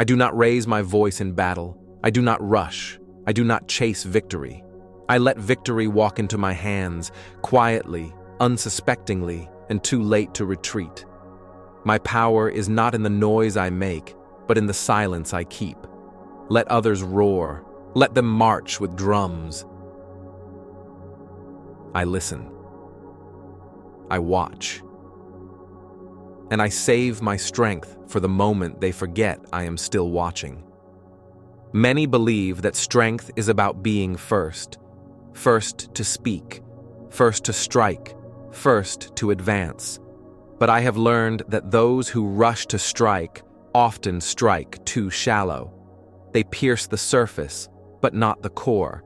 I do not raise my voice in battle. I do not rush. I do not chase victory. I let victory walk into my hands, quietly, unsuspectingly, and too late to retreat. My power is not in the noise I make, but in the silence I keep. Let others roar. Let them march with drums. I listen. I watch. And I save my strength for the moment they forget I am still watching. Many believe that strength is about being first. First to speak, first to strike, first to advance. But I have learned that those who rush to strike often strike too shallow. They pierce the surface, but not the core.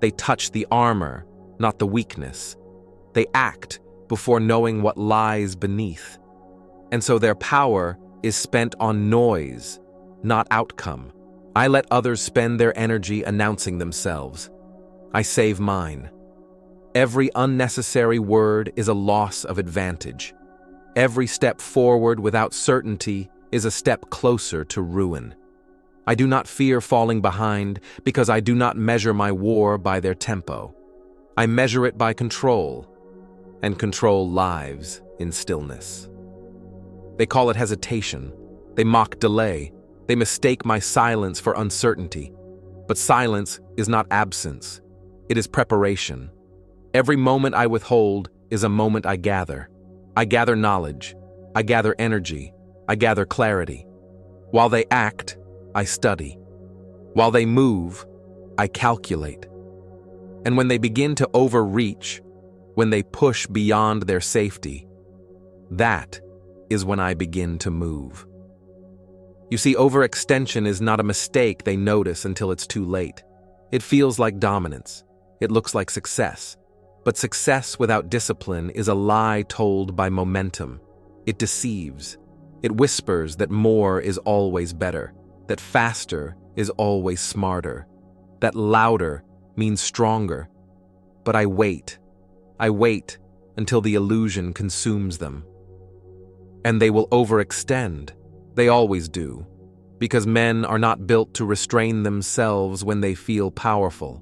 They touch the armor, not the weakness. They act before knowing what lies beneath. And so their power is spent on noise, not outcome. I let others spend their energy announcing themselves. I save mine. Every unnecessary word is a loss of advantage. Every step forward without certainty is a step closer to ruin. I do not fear falling behind because I do not measure my war by their tempo. I measure it by control, and control lives in stillness. They call it hesitation. They mock delay. They mistake my silence for uncertainty. But silence is not absence. It is preparation. Every moment I withhold is a moment I gather. I gather knowledge. I gather energy. I gather clarity. While they act, I study. While they move, I calculate. And when they begin to overreach, when they push beyond their safety, that is when I begin to move. You see, overextension is not a mistake they notice until it's too late. It feels like dominance. It looks like success. But success without discipline is a lie told by momentum. It deceives. It whispers that more is always better, that faster is always smarter, that louder means stronger. But I wait. I wait until the illusion consumes them. And they will overextend. They always do, because men are not built to restrain themselves when they feel powerful.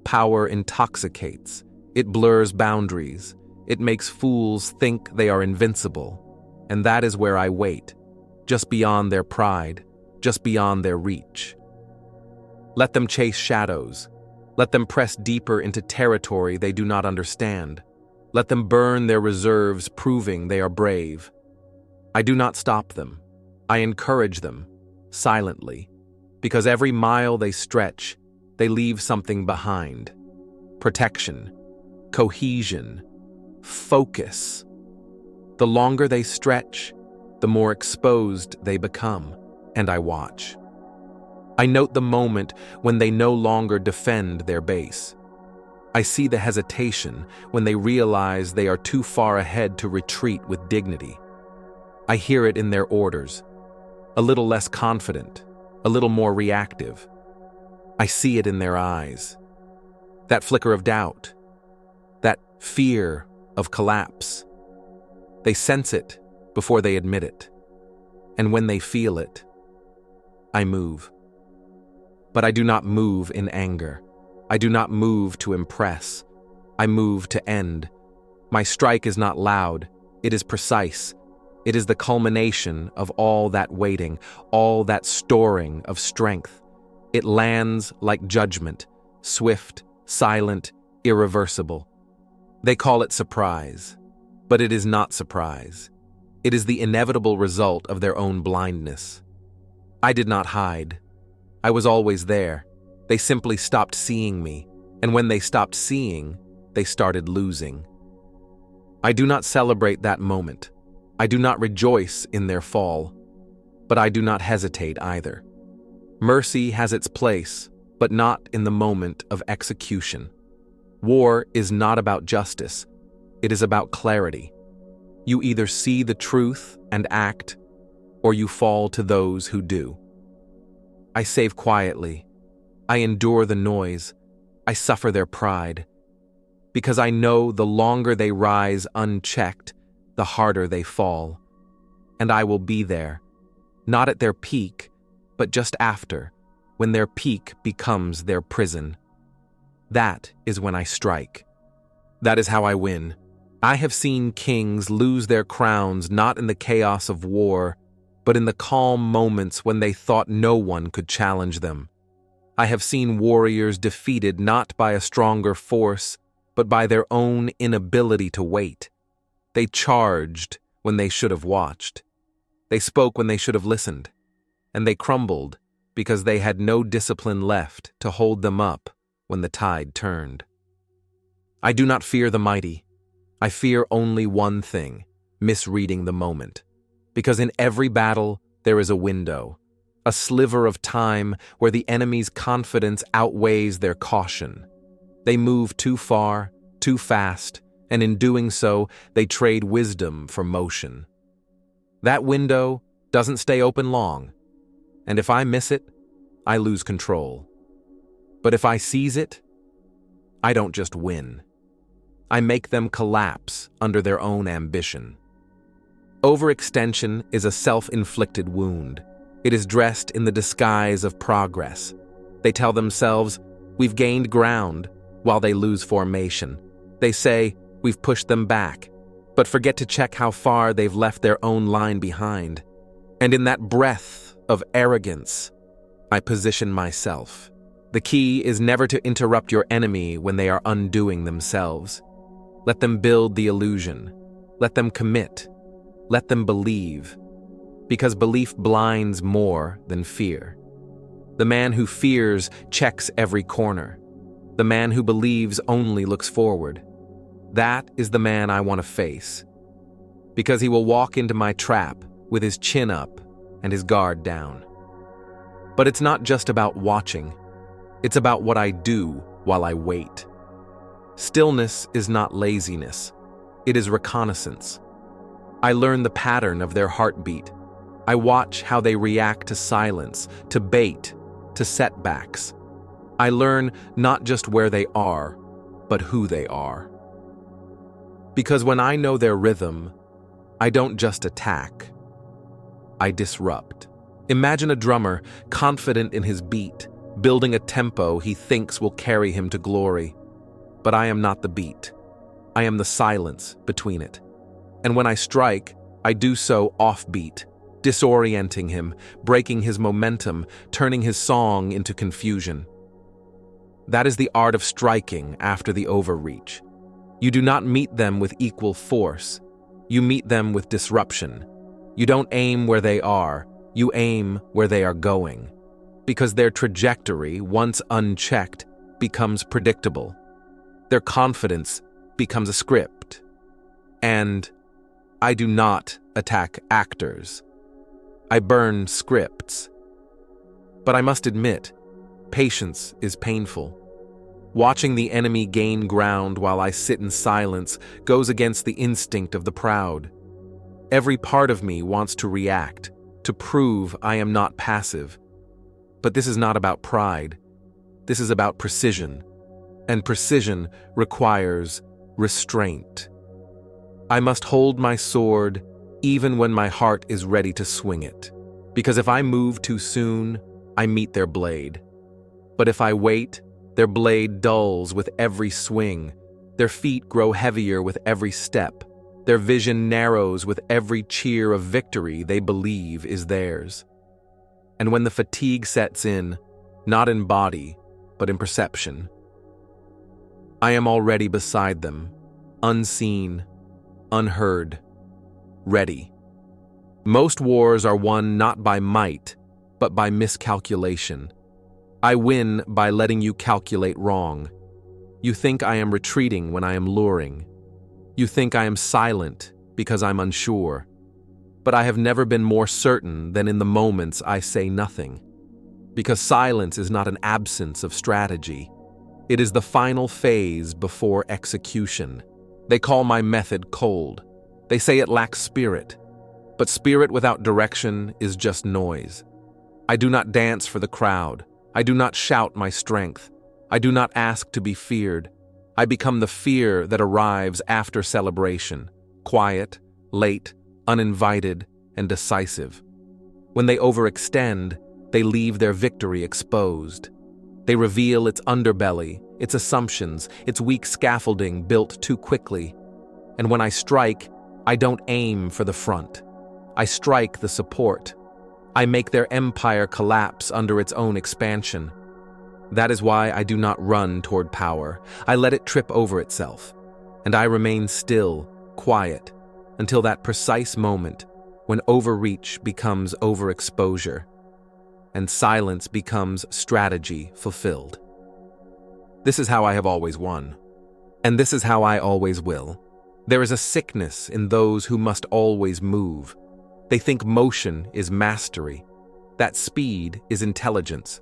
Power intoxicates. It blurs boundaries. It makes fools think they are invincible. And that is where I wait, just beyond their pride, just beyond their reach. Let them chase shadows. Let them press deeper into territory they do not understand. Let them burn their reserves, proving they are brave. I do not stop them. I encourage them, silently, because every mile they stretch, they leave something behind. Protection, cohesion, focus. The longer they stretch, the more exposed they become, and I watch. I note the moment when they no longer defend their base. I see the hesitation when they realize they are too far ahead to retreat with dignity. I hear it in their orders. A little less confident, a little more reactive. I see it in their eyes. That flicker of doubt, that fear of collapse. They sense it before they admit it. And when they feel it, I move. But I do not move in anger. I do not move to impress. I move to end. My strike is not loud. It is precise. It is the culmination of all that waiting, all that storing of strength. It lands like judgment, swift, silent, irreversible. They call it surprise, but it is not surprise. It is the inevitable result of their own blindness. I did not hide. I was always there. They simply stopped seeing me, and when they stopped seeing, they started losing. I do not celebrate that moment. I do not rejoice in their fall, but I do not hesitate either. Mercy has its place, but not in the moment of execution. War is not about justice. It is about clarity. You either see the truth and act, or you fall to those who do. I save quietly. I endure the noise. I suffer their pride. Because I know the longer they rise unchecked, the harder they fall. And I will be there, not at their peak, but just after, when their peak becomes their prison. That is when I strike. That is how I win. I have seen kings lose their crowns not in the chaos of war, but in the calm moments when they thought no one could challenge them. I have seen warriors defeated not by a stronger force, but by their own inability to wait. They charged when they should have watched. They spoke when they should have listened. And they crumbled because they had no discipline left to hold them up when the tide turned. I do not fear the mighty. I fear only one thing: misreading the moment. Because in every battle, there is a window, a sliver of time where the enemy's confidence outweighs their caution. They move too far, too fast, and in doing so, they trade wisdom for motion. That window doesn't stay open long, and if I miss it, I lose control. But if I seize it, I don't just win. I make them collapse under their own ambition. Overextension is a self-inflicted wound. It is dressed in the disguise of progress. They tell themselves, "We've gained ground," while they lose formation. They say, "We've pushed them back," but forget to check how far they've left their own line behind. And in that breath of arrogance, I position myself. The key is never to interrupt your enemy when they are undoing themselves. Let them build the illusion. Let them commit. Let them believe. Because belief blinds more than fear. The man who fears checks every corner. The man who believes only looks forward. That is the man I want to face. Because he will walk into my trap with his chin up and his guard down. But it's not just about watching. It's about what I do while I wait. Stillness is not laziness. It is reconnaissance. I learn the pattern of their heartbeat. I watch how they react to silence, to bait, to setbacks. I learn not just where they are, but who they are. Because when I know their rhythm, I don't just attack. I disrupt. Imagine a drummer, confident in his beat, building a tempo he thinks will carry him to glory. But I am not the beat. I am the silence between it. And when I strike, I do so offbeat, disorienting him, breaking his momentum, turning his song into confusion. That is the art of striking after the overreach. You do not meet them with equal force. You meet them with disruption. You don't aim where they are. You aim where they are going. Because their trajectory, once unchecked, becomes predictable. Their confidence becomes a script. And I do not attack actors. I burn scripts. But I must admit, patience is painful. Watching the enemy gain ground while I sit in silence goes against the instinct of the proud. Every part of me wants to react, to prove I am not passive. But this is not about pride. This is about precision. And precision requires restraint. I must hold my sword even when my heart is ready to swing it. Because if I move too soon, I meet their blade. But if I wait, their blade dulls with every swing. Their feet grow heavier with every step. Their vision narrows with every cheer of victory they believe is theirs. And when the fatigue sets in, not in body, but in perception, I am already beside them, unseen, unheard, ready. Most wars are won not by might, but by miscalculation. I win by letting you calculate wrong. You think I am retreating when I am luring. You think I am silent because I'm unsure. But I have never been more certain than in the moments I say nothing. Because silence is not an absence of strategy. It is the final phase before execution. They call my method cold. They say it lacks spirit. But spirit without direction is just noise. I do not dance for the crowd. I do not shout my strength. I do not ask to be feared. I become the fear that arrives after celebration, quiet, late, uninvited, and decisive. When they overextend, they leave their victory exposed. They reveal its underbelly, its assumptions, its weak scaffolding built too quickly. And when I strike, I don't aim for the front. I strike the support. I make their empire collapse under its own expansion. That is why I do not run toward power. I let it trip over itself. And I remain still, quiet, until that precise moment when overreach becomes overexposure, and silence becomes strategy fulfilled. This is how I have always won. And this is how I always will. There is a sickness in those who must always move. They think motion is mastery, that speed is intelligence,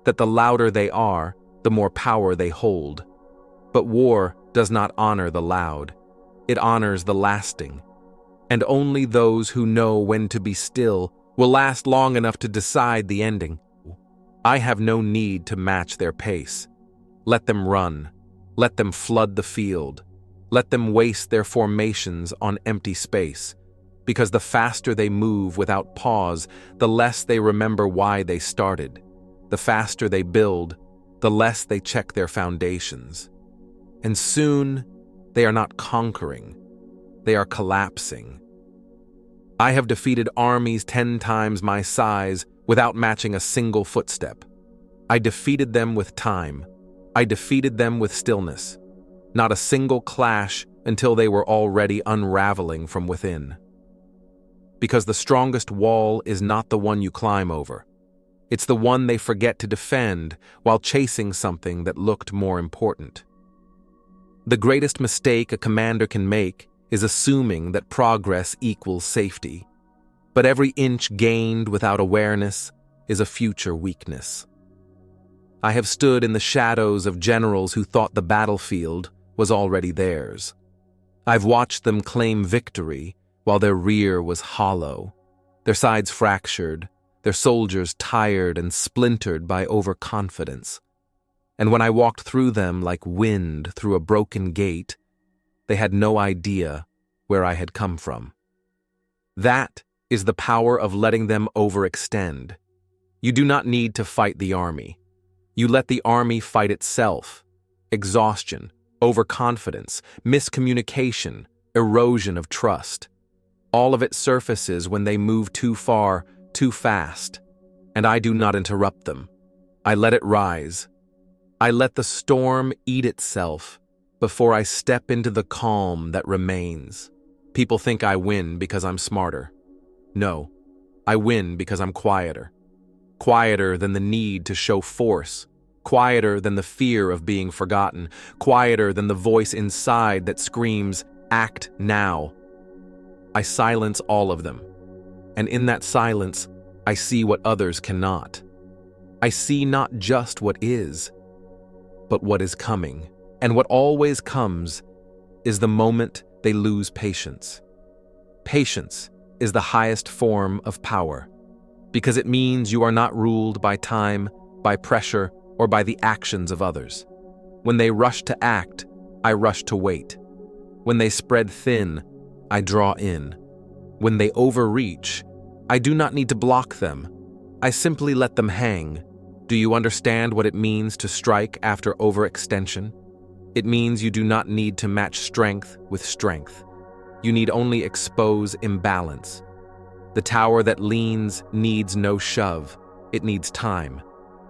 that the louder they are, the more power they hold. But war does not honor the loud. It honors the lasting. And only those who know when to be still will last long enough to decide the ending. I have no need to match their pace. Let them run. Let them flood the field. Let them waste their formations on empty space. Because the faster they move without pause, the less they remember why they started. The faster they build, the less they check their foundations. And soon, they are not conquering. They are collapsing. I have defeated armies 10 times my size without matching a single footstep. I defeated them with time. I defeated them with stillness. Not a single clash until they were already unraveling from within. Because the strongest wall is not the one you climb over. It's the one they forget to defend while chasing something that looked more important. The greatest mistake a commander can make is assuming that progress equals safety. But every inch gained without awareness is a future weakness. I have stood in the shadows of generals who thought the battlefield was already theirs. I've watched them claim victory while their rear was hollow, their sides fractured, their soldiers tired and splintered by overconfidence. And when I walked through them like wind through a broken gate, they had no idea where I had come from. That is the power of letting them overextend. You do not need to fight the army. You let the army fight itself. Exhaustion, overconfidence, miscommunication, erosion of trust. All of it surfaces when they move too far, too fast. And I do not interrupt them. I let it rise. I let the storm eat itself before I step into the calm that remains. People think I win because I'm smarter. No, I win because I'm quieter. Quieter than the need to show force. Quieter than the fear of being forgotten. Quieter than the voice inside that screams, "Act now." I silence all of them. And in that silence, I see what others cannot. I see not just what is, but what is coming. And what always comes is the moment they lose patience. Patience is the highest form of power, because it means you are not ruled by time, by pressure, or by the actions of others. When they rush to act, I rush to wait. When they spread thin, I draw in. When they overreach, I do not need to block them. I simply let them hang. Do you understand what it means to strike after overextension? It means you do not need to match strength with strength. You need only expose imbalance. The tower that leans needs no shove. It needs time.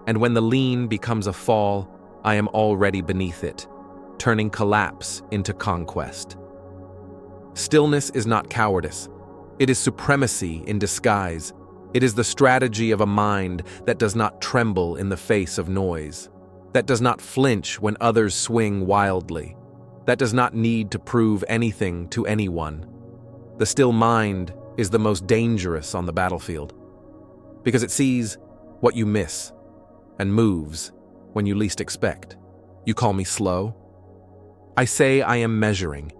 And when the lean becomes a fall, I am already beneath it, turning collapse into conquest. Stillness is not cowardice. It is supremacy in disguise. It is the strategy of a mind that does not tremble in the face of noise, that does not flinch when others swing wildly, that does not need to prove anything to anyone. The still mind is the most dangerous on the battlefield, because it sees what you miss and moves when you least expect. You call me slow? I say I am measuring.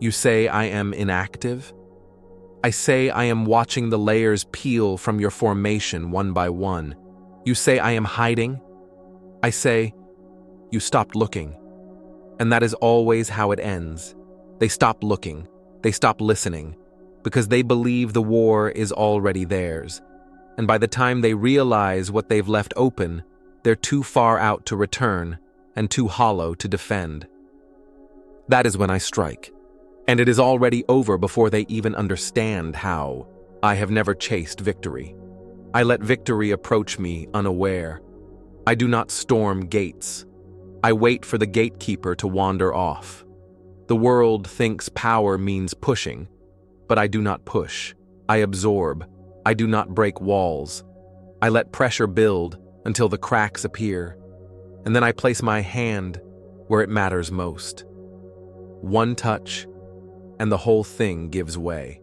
You say I am inactive? I say I am watching the layers peel from your formation one by one. You say I am hiding? I say, you stopped looking. And that is always how it ends. They stop looking, they stop listening, because they believe the war is already theirs. and by the time they realize what they've left open, they're too far out to return and too hollow to defend. That is when I strike, and it is already over before they even understand how. I have never chased victory. I let victory approach me unaware. I do not storm gates. I wait for the gatekeeper to wander off. The world thinks power means pushing, but I do not push. I absorb. I do not break walls. I let pressure build until the cracks appear, and then I place my hand where it matters most. One touch, and the whole thing gives way.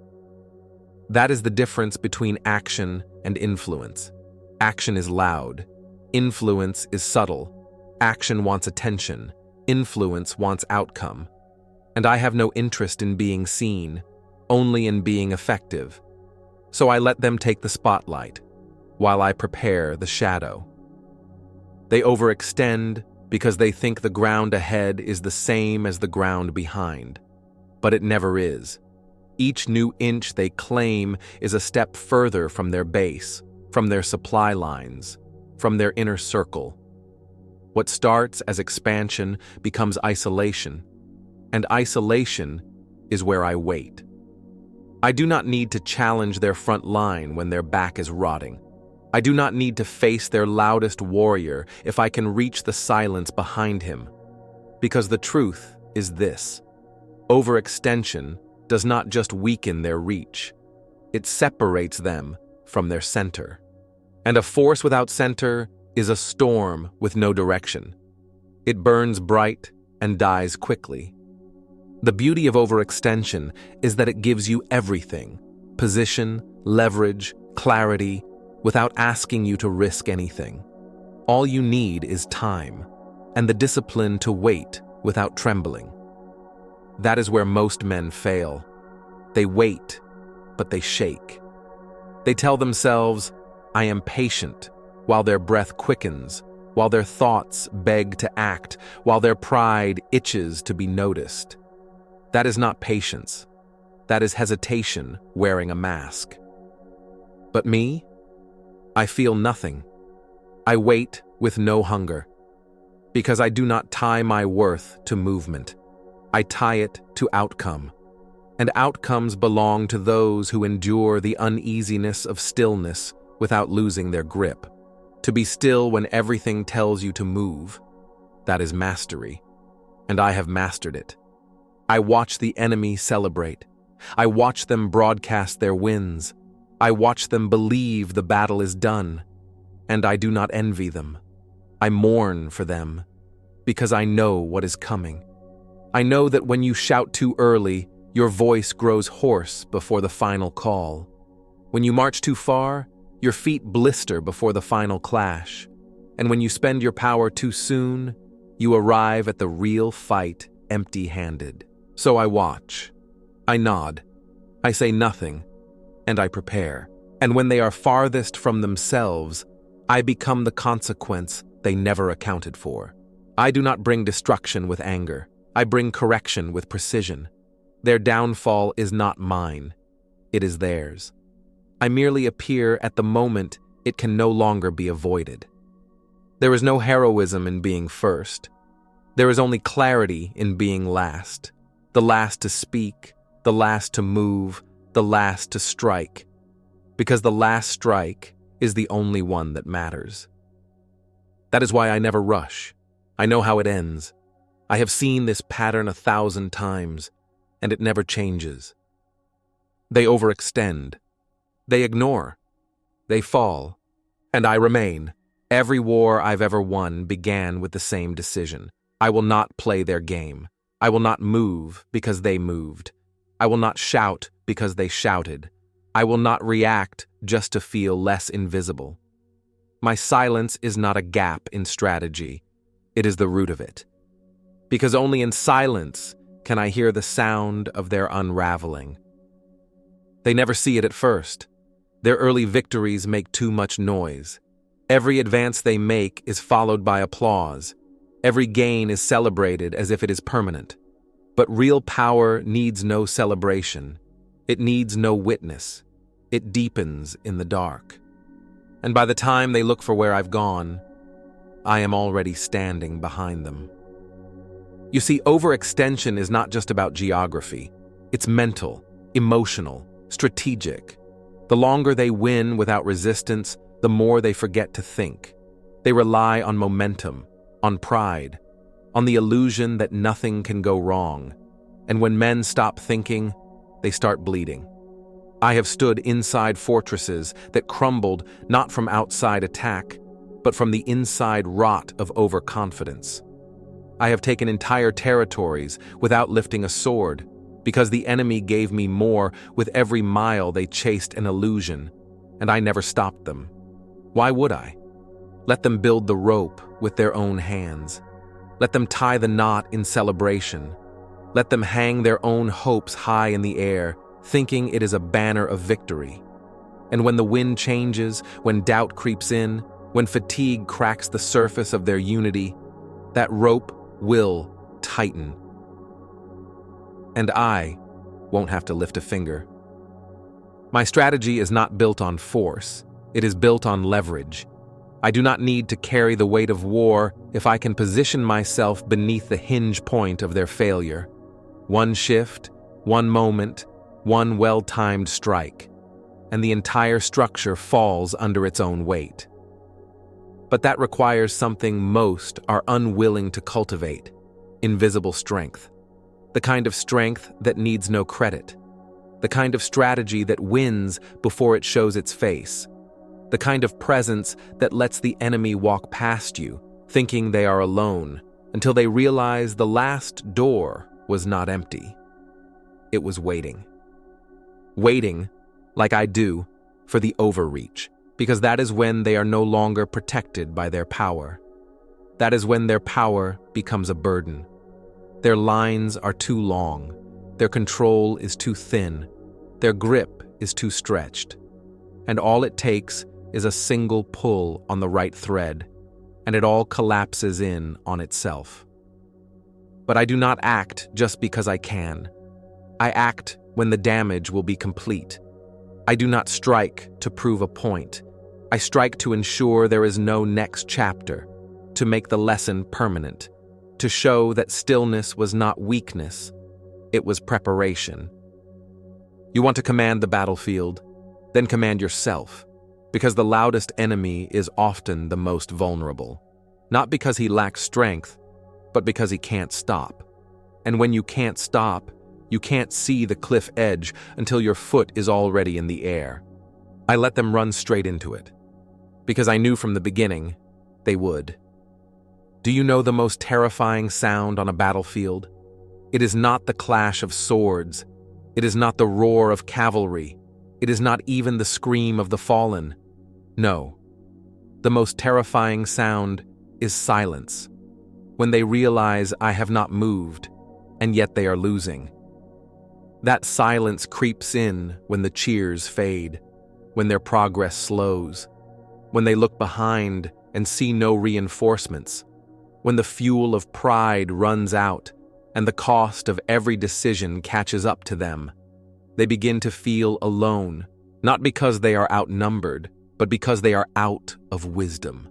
That is the difference between action and influence. Action is loud. Influence is subtle. Action wants attention. Influence wants outcome. And I have no interest in being seen, only in being effective. So I let them take the spotlight, while I prepare the shadow. They overextend because they think the ground ahead is the same as the ground behind. But it never is. Each new inch they claim is a step further from their base, from their supply lines, from their inner circle. What starts as expansion becomes isolation, and isolation is where I wait. I do not need to challenge their front line when their back is rotting. I do not need to face their loudest warrior if I can reach the silence behind him. Because the truth is this: overextension does not just weaken their reach, it separates them from their center. And a force without center is a storm with no direction. It burns bright and dies quickly. The beauty of overextension is that it gives you everything: position, leverage, clarity, without asking you to risk anything. All you need is time, and the discipline to wait without trembling. That is where most men fail. They wait, but they shake. They tell themselves, "I am patient," while their breath quickens, while their thoughts beg to act, while their pride itches to be noticed. That is not patience. That is hesitation wearing a mask. But me? I feel nothing. I wait with no hunger. Because I do not tie my worth to movement. I tie it to outcome. And outcomes belong to those who endure the uneasiness of stillness without losing their grip. To be still when everything tells you to move, that is mastery. And I have mastered it. I watch the enemy celebrate. I watch them broadcast their wins. I watch them believe the battle is done. And I do not envy them. I mourn for them, because I know what is coming. I know that when you shout too early, your voice grows hoarse before the final call. When you march too far, your feet blister before the final clash. And when you spend your power too soon, you arrive at the real fight empty-handed. So I watch. I nod. I say nothing. And I prepare. And when they are farthest from themselves, I become the consequence they never accounted for. I do not bring destruction with anger. I bring correction with precision. Their downfall is not mine. It is theirs. I merely appear at the moment it can no longer be avoided. There is no heroism in being first. There is only clarity in being last. The last to speak, the last to move, the last to strike. Because the last strike is the only one that matters. That is why I never rush. I know how it ends. I have seen this pattern 1,000 times, and it never changes. They overextend. They ignore. They fall. And I remain. Every war I've ever won began with the same decision. I will not play their game. I will not move because they moved. I will not shout because they shouted. I will not react just to feel less invisible. My silence is not a gap in strategy. It is the root of it. Because only in silence can I hear the sound of their unraveling. They never see it at first. Their early victories make too much noise. Every advance they make is followed by applause. Every gain is celebrated as if it is permanent. But real power needs no celebration. It needs no witness. It deepens in the dark. and by the time they look for where I've gone, I am already standing behind them. You see, overextension is not just about geography. It's mental, emotional, strategic. The longer they win without resistance, the more they forget to think. They rely on momentum, on pride, on the illusion that nothing can go wrong. And when men stop thinking, they start bleeding. I have stood inside fortresses that crumbled not from outside attack, but from the inside rot of overconfidence. I have taken entire territories without lifting a sword, because the enemy gave me more with every mile they chased an illusion, and I never stopped them. Why would I? Let them build the rope with their own hands. Let them tie the knot in celebration. Let them hang their own hopes high in the air, thinking it is a banner of victory. And when the wind changes, when doubt creeps in, when fatigue cracks the surface of their unity, that rope will tighten. And I won't have to lift a finger. My strategy is not built on force. It is built on leverage. I do not need to carry the weight of war if I can position myself beneath the hinge point of their failure. One shift, one moment, one well-timed strike, and the entire structure falls under its own weight. But that requires something most are unwilling to cultivate: invisible strength. The kind of strength that needs no credit. The kind of strategy that wins before it shows its face. The kind of presence that lets the enemy walk past you, thinking they are alone, until they realize the last door was not empty. It was waiting. Waiting, like I do, for the overreach, because that is when they are no longer protected by their power. That is when their power becomes a burden. Their lines are too long, their control is too thin, their grip is too stretched, and all it takes is a single pull on the right thread, and it all collapses in on itself. But I do not act just because I can. I act when the damage will be complete. I do not strike to prove a point. I strike to ensure there is no next chapter, to make the lesson permanent, to show that stillness was not weakness, it was preparation. You want to command the battlefield? Then command yourself, because the loudest enemy is often the most vulnerable. Not because he lacks strength, but because he can't stop. And when you can't stop, you can't see the cliff edge until your foot is already in the air. I let them run straight into it, because I knew from the beginning they would. Do you know the most terrifying sound on a battlefield? It is not the clash of swords. It is not the roar of cavalry. It is not even the scream of the fallen. No. The most terrifying sound is silence. When they realize I have not moved, and yet they are losing. That silence creeps in when the cheers fade, when their progress slows, when they look behind and see no reinforcements, when the fuel of pride runs out and the cost of every decision catches up to them. They begin to feel alone, not because they are outnumbered, but because they are out of wisdom.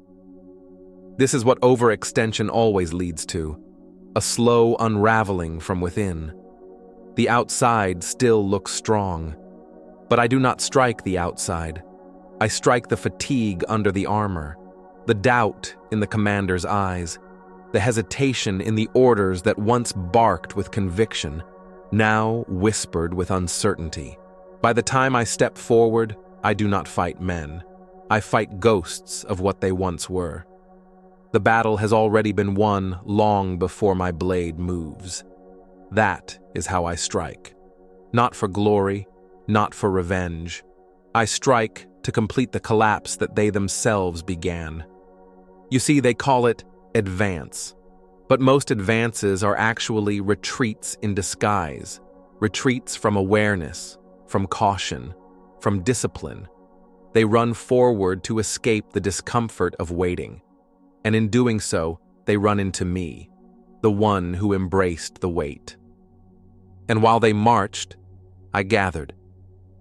This is what overextension always leads to, a slow unraveling from within. The outside still looks strong, but I do not strike the outside. I strike the fatigue under the armor, the doubt in the commander's eyes, the hesitation in the orders that once barked with conviction, now whispered with uncertainty. By the time I step forward, I do not fight men. I fight ghosts of what they once were. The battle has already been won long before my blade moves. That is how I strike. Not for glory, not for revenge. I strike to complete the collapse that they themselves began. You see, they call it advance. But most advances are actually retreats in disguise. Retreats from awareness, from caution, from discipline. They run forward to escape the discomfort of waiting. And in doing so, they run into me, the one who embraced the wait. And while they marched, I gathered.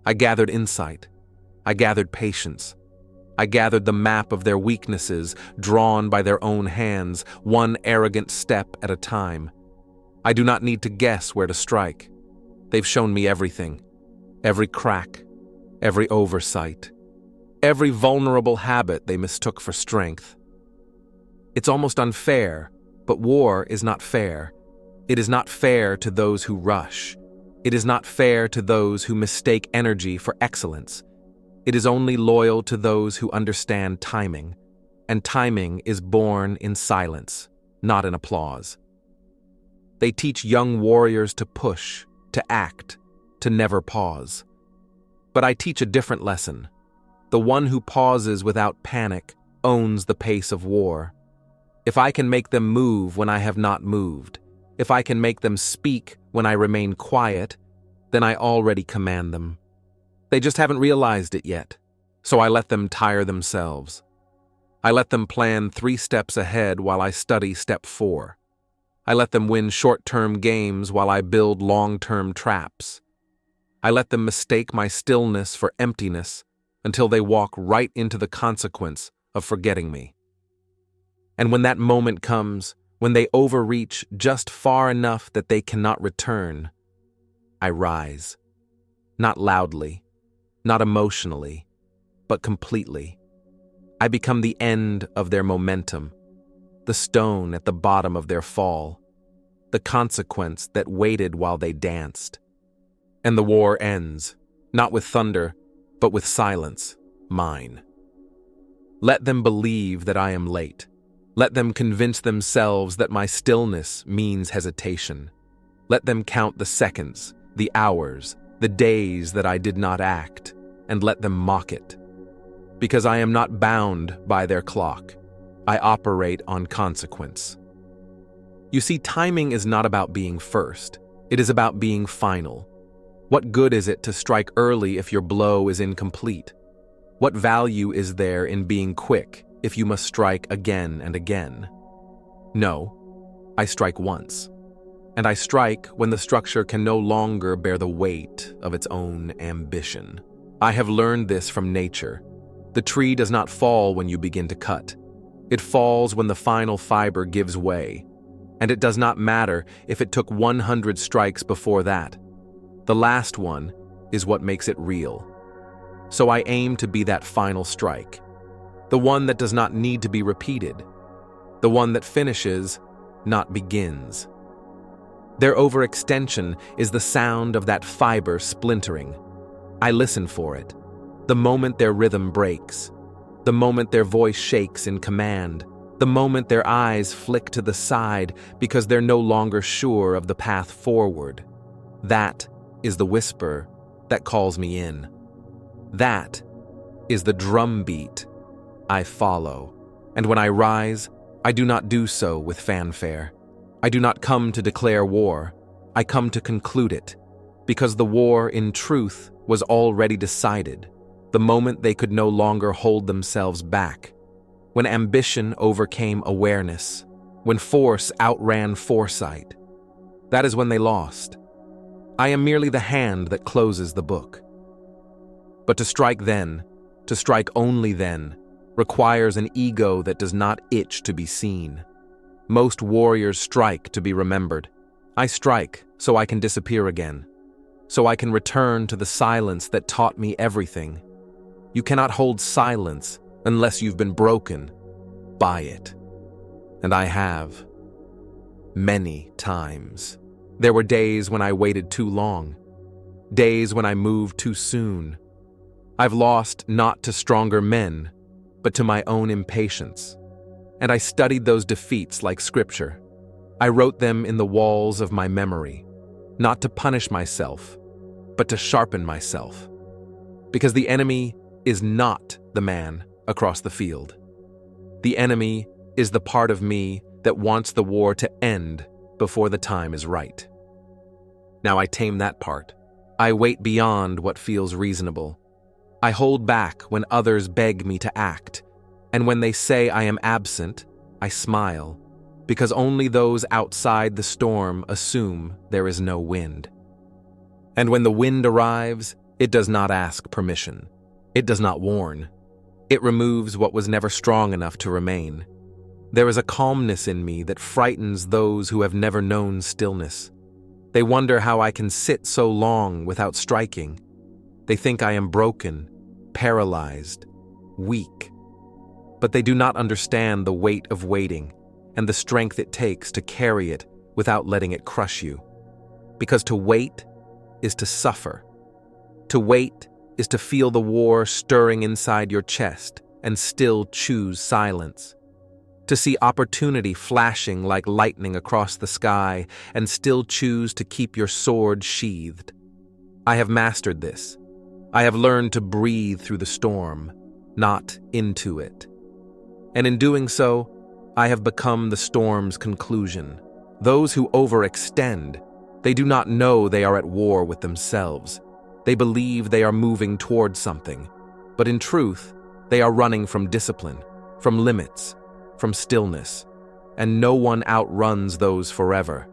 I gathered insight. I gathered patience. I gathered the map of their weaknesses, drawn by their own hands, one arrogant step at a time. I do not need to guess where to strike. They've shown me everything. Every crack, every oversight, every vulnerable habit they mistook for strength. It's almost unfair, but war is not fair. It is not fair to those who rush. It is not fair to those who mistake energy for excellence. It is only loyal to those who understand timing, and timing is born in silence, not in applause. They teach young warriors to push, to act, to never pause. But I teach a different lesson. The one who pauses without panic owns the pace of war. If I can make them move when I have not moved, if I can make them speak when I remain quiet, then I already command them. They just haven't realized it yet, so I let them tire themselves. I let them plan 3 steps ahead while I study step 4. I let them win short-term games while I build long-term traps. I let them mistake my stillness for emptiness until they walk right into the consequence of forgetting me. And when that moment comes, when they overreach just far enough that they cannot return, I rise. Not loudly, not emotionally, but completely. I become the end of their momentum, the stone at the bottom of their fall, the consequence that waited while they danced. And the war ends, not with thunder, but with silence, mine. Let them believe that I am late. Let them convince themselves that my stillness means hesitation. Let them count the seconds, the hours, the days that I did not act, and let them mock it. Because I am not bound by their clock. I operate on consequence. You see, timing is not about being first. It is about being final. What good is it to strike early if your blow is incomplete? What value is there in being quick if you must strike again and again? No, I strike once. And I strike when the structure can no longer bear the weight of its own ambition. I have learned this from nature. The tree does not fall when you begin to cut. It falls when the final fiber gives way. And it does not matter if it took 100 strikes before that. The last one is what makes it real. So I aim to be that final strike. The one that does not need to be repeated. The one that finishes, not begins. Their overextension is the sound of that fiber splintering. I listen for it. The moment their rhythm breaks. The moment their voice shakes in command. The moment their eyes flick to the side because they're no longer sure of the path forward. That is the whisper that calls me in. That is the drumbeat I follow. And when I rise, I do not do so with fanfare. I do not come to declare war. I come to conclude it, because the war, in truth, was already decided, the moment they could no longer hold themselves back. When ambition overcame awareness, when force outran foresight. That is when they lost. I am merely the hand that closes the book. But to strike then, to strike only then, requires an ego that does not itch to be seen. Most warriors strike to be remembered. I strike so I can disappear again, so I can return to the silence that taught me everything. You cannot hold silence unless you've been broken by it. And I have. Many times. There were days when I waited too long. Days when I moved too soon. I've lost not to stronger men, but to my own impatience. And I studied those defeats like scripture. I wrote them in the walls of my memory, not to punish myself, but to sharpen myself. Because the enemy is not the man across the field. The enemy is the part of me that wants the war to end before the time is right. Now I tame that part. I wait beyond what feels reasonable. I hold back when others beg me to act, and when they say I am absent, I smile, because only those outside the storm assume there is no wind. And when the wind arrives, it does not ask permission. It does not warn. It removes what was never strong enough to remain. There is a calmness in me that frightens those who have never known stillness. They wonder how I can sit so long without striking. They think I am broken, paralyzed, weak. But they do not understand the weight of waiting and the strength it takes to carry it without letting it crush you. Because to wait is to suffer. To wait is to feel the war stirring inside your chest and still choose silence. To see opportunity flashing like lightning across the sky and still choose to keep your sword sheathed. I have mastered this. I have learned to breathe through the storm, not into it. And in doing so, I have become the storm's conclusion. Those who overextend, they do not know they are at war with themselves. They believe they are moving towards something, but in truth, they are running from discipline, from limits, from stillness, and no one outruns those forever.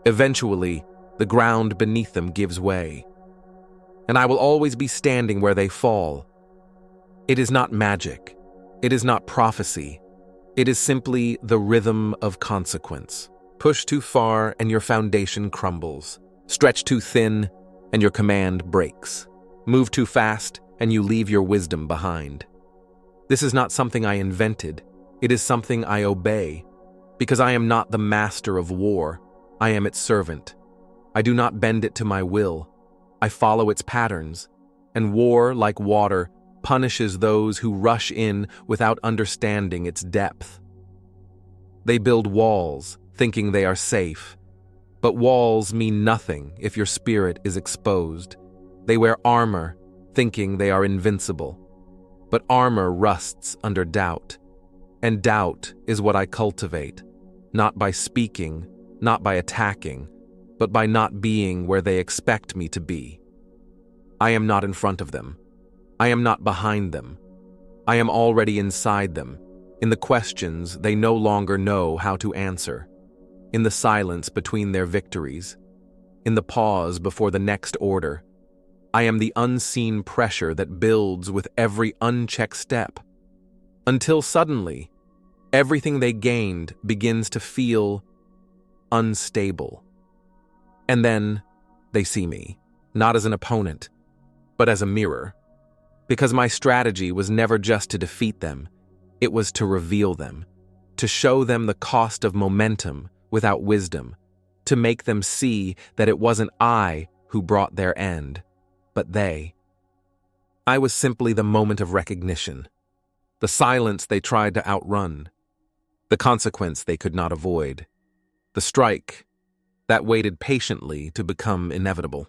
Eventually, the ground beneath them gives way, and I will always be standing where they fall. It is not magic. It is not prophecy. It is simply the rhythm of consequence. Push too far and your foundation crumbles. Stretch too thin and your command breaks. Move too fast and you leave your wisdom behind. This is not something I invented. It is something I obey. Because I am not the master of war. I am its servant. I do not bend it to my will. I follow its patterns. And war, like water, punishes those who rush in without understanding its depth. They build walls, thinking they are safe. But walls mean nothing if your spirit is exposed. They wear armor, thinking they are invincible. But armor rusts under doubt. And doubt is what I cultivate, not by speaking, not by attacking, but by not being where they expect me to be. I am not in front of them. I am not behind them. I am already inside them, in the questions they no longer know how to answer, in the silence between their victories, in the pause before the next order. I am the unseen pressure that builds with every unchecked step, until suddenly, everything they gained begins to feel unstable. And then they see me, not as an opponent, but as a mirror. Because my strategy was never just to defeat them, it was to reveal them, to show them the cost of momentum without wisdom, to make them see that it wasn't I who brought their end, but they. I was simply the moment of recognition, the silence they tried to outrun, the consequence they could not avoid, the strike that waited patiently to become inevitable.